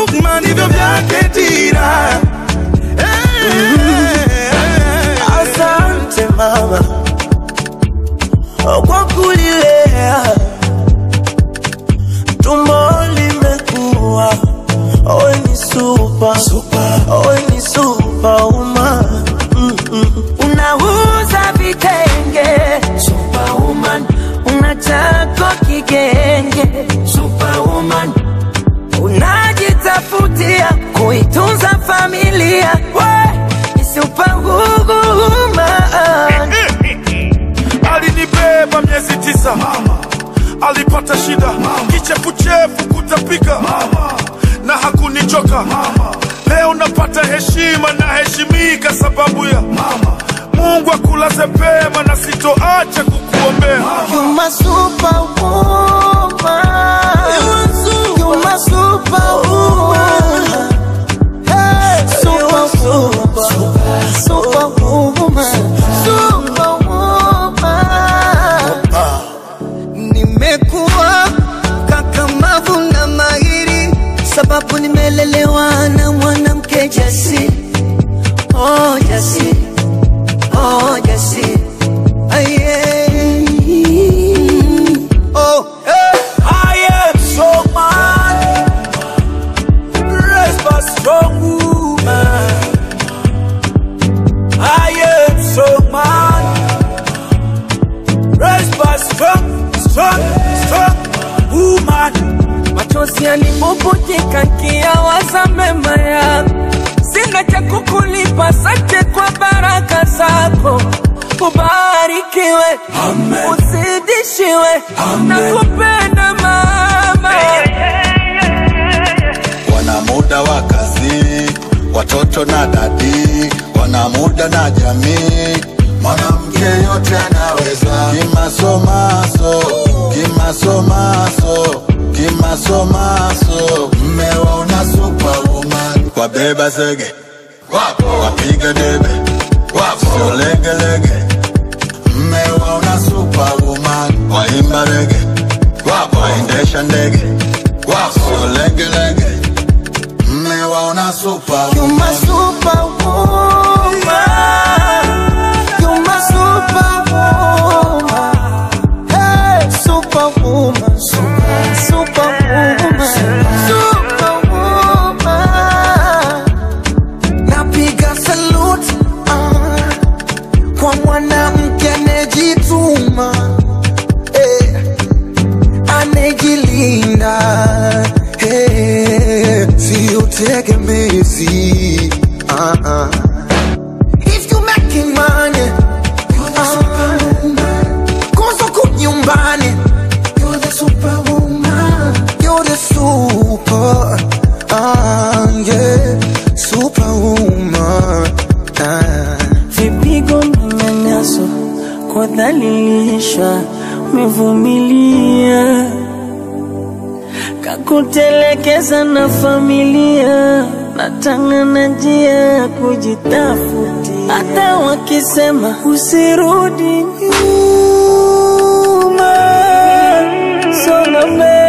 Sukma ndivyo vyake dira. Asante mama kwa kulilea, tumbo limekuwa. Owe ni super, owe ni superwoman. Unauza vitenge, superwoman. Unachako kigenge, superwoman. Unajitafutia kuitunza familia, we ni superwoman. Alinibeba miezi 9 mama, alipata shida mama, kichefuchefu kutapika mama, na hakunichoka mama. Leo napata heshima na heshimika sababu ya mama. Mungu akulaze pema na sitoacha kukuombea. You my superwoman, you my superwoman, hey, superwoman, superwoman. Nimekuwa kakamavu na mahiri, sababu nimelelewa na mwanamke jasiri. Oh jasiri, oh jasiri. Oh, hey. I am so man, raised by strong woman. I am so man, raised by strong woman. Machozi yalipoputika nikiyawaza mema yako, sina cha kukulipa, asante kwa baraka zako. Ubarikiwe, amen, uzidishiwe, nakupenda mama. Wana muda wa kazi, watoto na dadi, wana muda na jamii. Mwanamke yote anaweza. Kimasomaso, kimasomaso, kimasomaso. Mmewaona superwoman. Wabeba zege, wapiga debe, sio lege lege. Mmewaona superwoman. Waimba rege, waendesha ndege, sio lege lege. Mmewaona superwoman. You my superwoman, you my superwoman, hey, superwoman, superwoman, superwoman. Napiga salute kwa mwanamke anejituma, anejilinda, sio tegemezi. If you making money, you're the superwoman. Kozo kunyumbani, you're the superwoman. You're the super, yeah, superwoman. Vipigo manyanyaso, kudhalilishwa, umevumilia, kakutelekeza na familia, natangana njia kujitafuti. Hata wakisema usirudi nyuma, songa mbele.